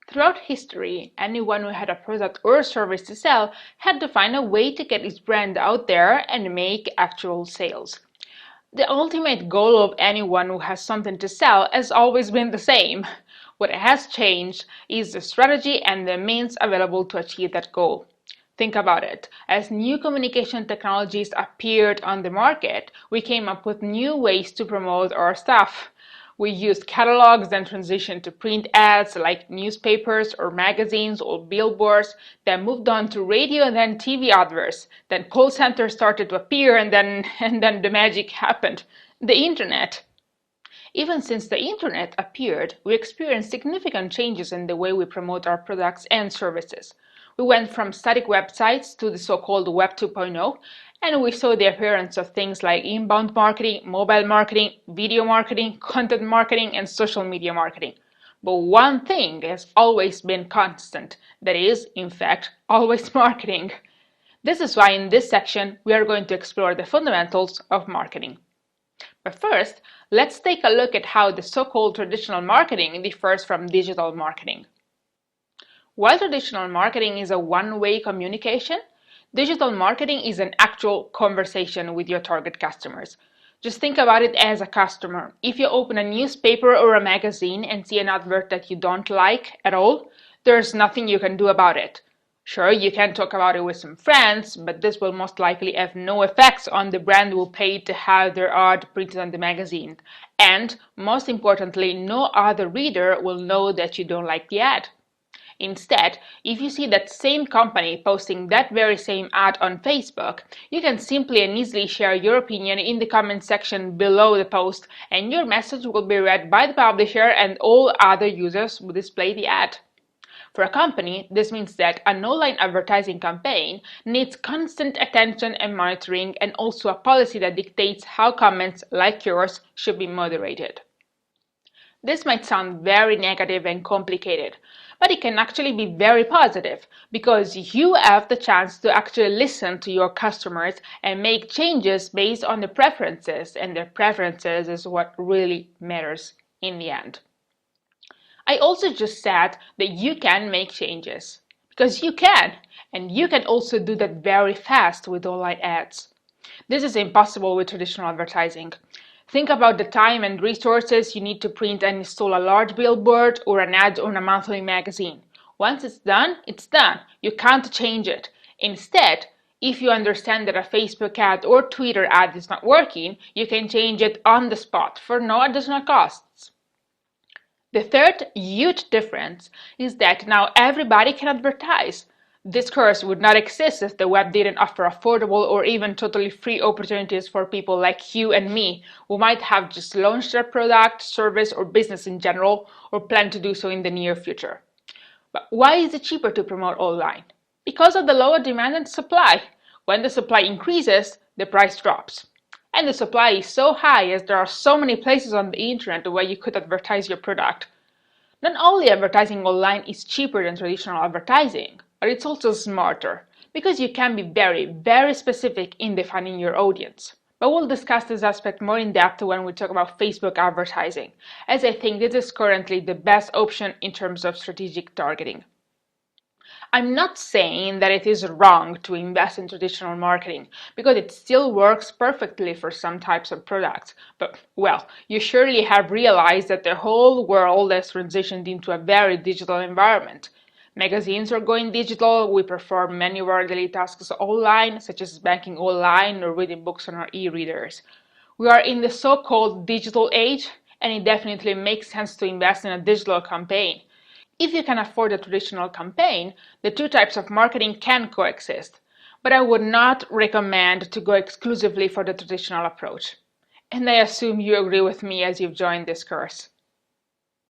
Throughout history, anyone who had a product or service to sell had to find a way to get his brand out there and make actual sales. The ultimate goal of anyone who has something to sell has always been the same. What has changed is the strategy and the means available to achieve that goal. Think about it. As new communication technologies appeared on the market, we came up with new ways to promote our stuff. We used catalogs, then transitioned to print ads like newspapers or magazines or billboards, then moved on to radio and then TV adverts. Then call centers started to appear and then the magic happened. The internet. Even since the internet appeared, we experienced significant changes in the way we promote our products and services. We went from static websites to the so-called Web 2.0, and we saw the appearance of things like inbound marketing, mobile marketing, video marketing, content marketing, and social media marketing. But one thing has always been constant, that is, in fact, always marketing. This is why in this section we are going to explore the fundamentals of marketing. But first, let's take a look at how the so-called traditional marketing differs from digital marketing. While traditional marketing is a one-way communication, digital marketing is an actual conversation with your target customers. Just think about it as a customer. If you open a newspaper or a magazine and see an advert that you don't like at all, there's nothing you can do about it. Sure, you can talk about it with some friends, but this will most likely have no effects on the brand who paid to have their ad printed on the magazine. And, most importantly, no other reader will know that you don't like the ad. Instead, if you see that same company posting that very same ad on Facebook, you can simply and easily share your opinion in the comment section below the post, and your message will be read by the publisher and all other users will display the ad. For a company, this means that an online advertising campaign needs constant attention and monitoring, and also a policy that dictates how comments like yours should be moderated. This might sound very negative and complicated, but it can actually be very positive because you have the chance to actually listen to your customers and make changes based on their preferences, and their preferences is what really matters in the end. I also just said that you can make changes, because you can, and you can also do that very fast with online ads. This is impossible with traditional advertising. Think about the time and resources you need to print and install a large billboard or an ad on a monthly magazine. Once it's done, it's done. You can't change it. Instead, if you understand that a Facebook ad or Twitter ad is not working, you can change it on the spot for no additional costs. The third huge difference is that now everybody can advertise. This course would not exist if the web didn't offer affordable or even totally free opportunities for people like you and me, who might have just launched their product, service, or business in general, or plan to do so in the near future. But why is it cheaper to promote online? Because of the lower demand and supply. When the supply increases, the price drops. And the supply is so high as there are so many places on the internet where you could advertise your product. Not only advertising online is cheaper than traditional advertising, but it's also smarter, because you can be very, very specific in defining your audience. But we'll discuss this aspect more in depth when we talk about Facebook advertising, as I think this is currently the best option in terms of strategic targeting. I'm not saying that it is wrong to invest in traditional marketing, because it still works perfectly for some types of products. But, well, you surely have realized that the whole world has transitioned into a very digital environment. Magazines are going digital, we perform many of our daily tasks online, such as banking online or reading books on our e-readers. We are in the so-called digital age, and it definitely makes sense to invest in a digital campaign. If you can afford a traditional campaign, the two types of marketing can coexist, but I would not recommend to go exclusively for the traditional approach. And I assume you agree with me as you've joined this course.